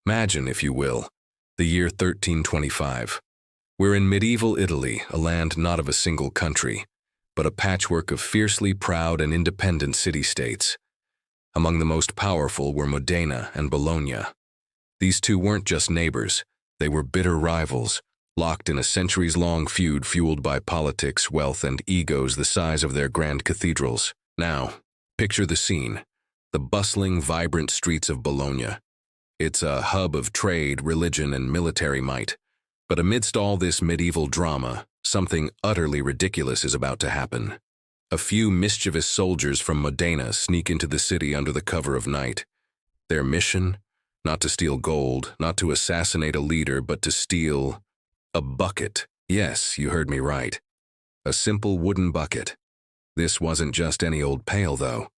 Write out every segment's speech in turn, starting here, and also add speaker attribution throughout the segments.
Speaker 1: Imagine, if you will, the year 1325. We're in medieval Italy, a land not of a single country, but a patchwork of fiercely proud and independent city-states. Among the most powerful were Modena and Bologna. These two weren't just neighbors, they were bitter rivals, locked in a centuries-long feud fueled by politics, wealth, and egos the size of their grand cathedrals. Now, picture the scene: the bustling, vibrant streets of Bologna. It's a hub of trade, religion, and military might. But amidst all this medieval drama, something utterly ridiculous is about to happen. A few mischievous soldiers from Modena sneak into the city under the cover of night. Their mission? Not to steal gold, not to assassinate a leader, but to steal a bucket. Yes, you heard me right. A simple wooden bucket. This wasn't just any old pail, though.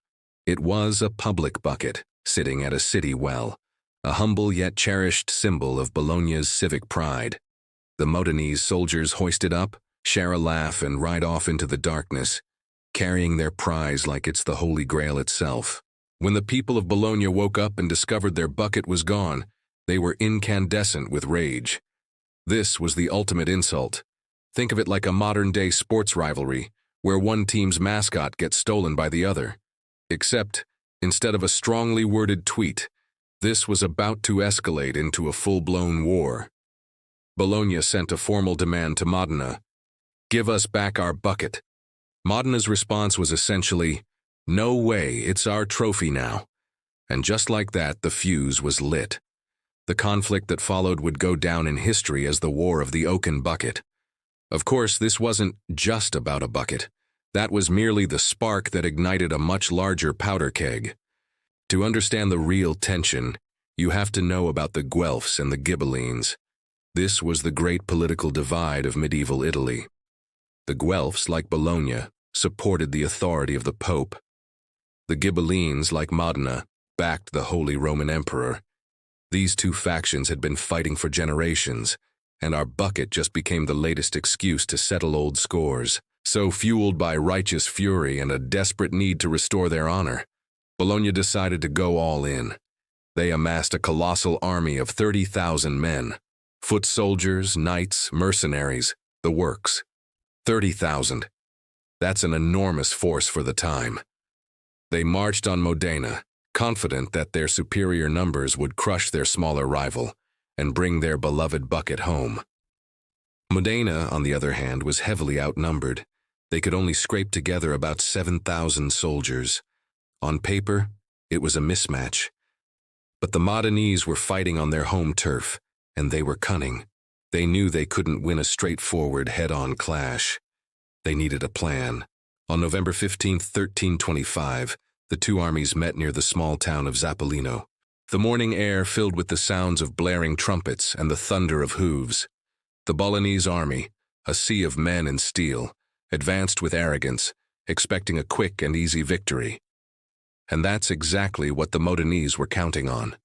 Speaker 1: It was a public bucket, sitting at a city well, a humble yet cherished symbol of Bologna's civic pride. The Modenese soldiers hoist it up, share a laugh, and ride off into the darkness, carrying their prize like it's the Holy Grail itself. When the people of Bologna woke up and discovered their bucket was gone, they were incandescent with rage. This was the ultimate insult. Think of it like a modern-day sports rivalry, where one team's mascot gets stolen by the other. Except, instead of a strongly worded tweet, this was about to escalate into a full-blown war. Bologna sent a formal demand to Modena: "Give us back our bucket." Modena's response was essentially, "No way, it's our trophy now." And just like that, the fuse was lit. The conflict that followed would go down in history as the War of the Oaken Bucket. Of course, this wasn't just about a bucket. That was merely the spark that ignited a much larger powder keg. To understand the real tension, you have to know about the Guelphs and the Ghibellines. This was the great political divide of medieval Italy. The Guelphs, like Bologna, supported the authority of the Pope. The Ghibellines, like Modena, backed the Holy Roman Emperor. These two factions had been fighting for generations, and our bucket just became the latest excuse to settle old scores. So, fueled by righteous fury and a desperate need to restore their honor, Bologna decided to go all in. They amassed a colossal army of 30,000 men. Foot soldiers, knights, mercenaries, the works. 30,000. That's an enormous force for the time. They marched on Modena, confident that their superior numbers would crush their smaller rival and bring their beloved bucket home. Modena, on the other hand, was heavily outnumbered. They could only scrape together about 7,000 soldiers. On paper, it was a mismatch. But the Modenese were fighting on their home turf, and they were cunning. They knew they couldn't win a straightforward head-on clash. They needed a plan. On November 15, 1325, the two armies met near the small town of Zappolino. The morning air filled with the sounds of blaring trumpets and the thunder of hooves. The Bolognese army, a sea of men and steel, advanced with arrogance, expecting a quick and easy victory. And that's exactly what the Modenese were counting on.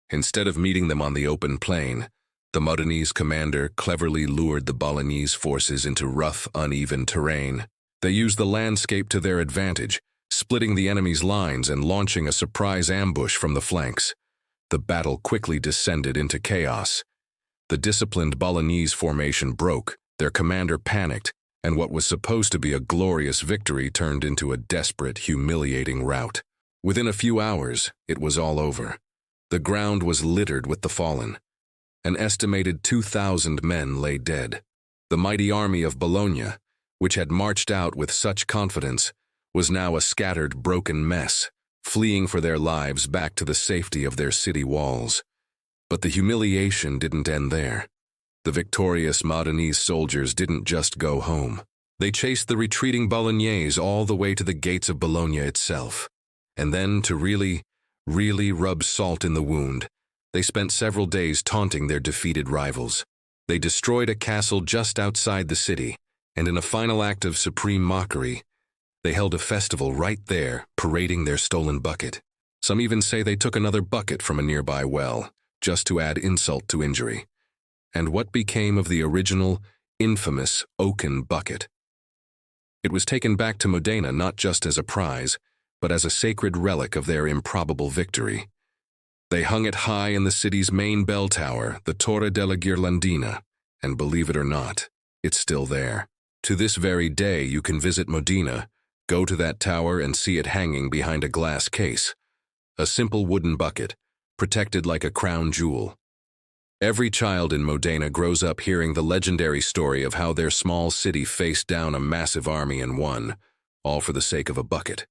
Speaker 1: Instead of meeting them on the open plain, the Modenese commander cleverly lured the Bolognese forces into rough, uneven terrain. They used the landscape to their advantage, splitting the enemy's lines and launching a surprise ambush from the flanks. The battle quickly descended into chaos. The disciplined Bolognese formation broke, their commander panicked, and what was supposed to be a glorious victory turned into a desperate, humiliating rout. Within a few hours, it was all over. The ground was littered with the fallen. An estimated 2,000 men lay dead. The mighty army of Bologna, which had marched out with such confidence, was now a scattered, broken mess, fleeing for their lives back to the safety of their city walls. But the humiliation didn't end there. The victorious Modenese soldiers didn't just go home. They chased the retreating Bolognese all the way to the gates of Bologna itself. And then, to really rub salt in the wound, they spent several days taunting their defeated rivals. They destroyed a castle just outside the city, and in a final act of supreme mockery, they held a festival right there, parading their stolen bucket. Some even say they took another bucket from a nearby well, just to add insult to injury. And what became of the original, infamous Oaken Bucket? It was taken back to Modena not just as a prize, but as a sacred relic of their improbable victory. They hung it high in the city's main bell tower, the Torre della Ghirlandina, and believe it or not, it's still there. To this very day, you can visit Modena, go to that tower and see it hanging behind a glass case, a simple wooden bucket, protected like a crown jewel. Every child in Modena grows up hearing the legendary story of how their small city faced down a massive army and won, all for the sake of a bucket.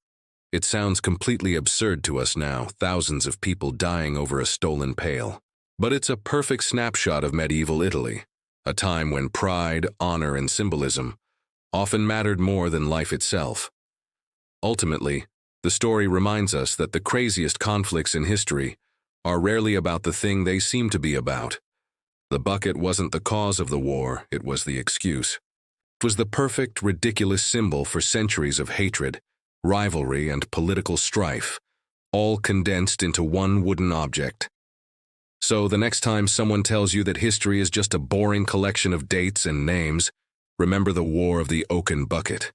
Speaker 1: It sounds completely absurd to us now, thousands of people dying over a stolen pail. But it's a perfect snapshot of medieval Italy, a time when pride, honor, and symbolism often mattered more than life itself. Ultimately, the story reminds us that the craziest conflicts in history are rarely about the thing they seem to be about. The bucket wasn't the cause of the war, it was the excuse. It was the perfect, ridiculous symbol for centuries of hatred, rivalry, and political strife, all condensed into one wooden object. So the next time someone tells you that history is just a boring collection of dates and names, remember the War of the Oaken Bucket.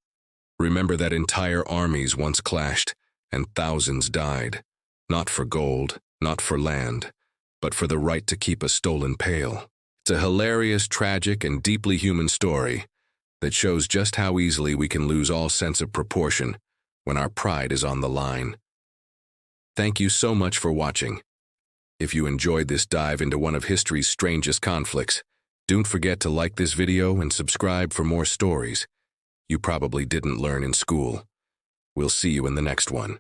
Speaker 1: Remember that entire armies once clashed, and thousands died, not for gold, not for land, but for the right to keep a stolen pail. It's a hilarious, tragic, and deeply human story that shows just how easily we can lose all sense of proportion when our pride is on the line. Thank you so much for watching. If you enjoyed this dive into one of history's strangest conflicts, don't forget to like this video and subscribe for more stories you probably didn't learn in school. We'll see you in the next one.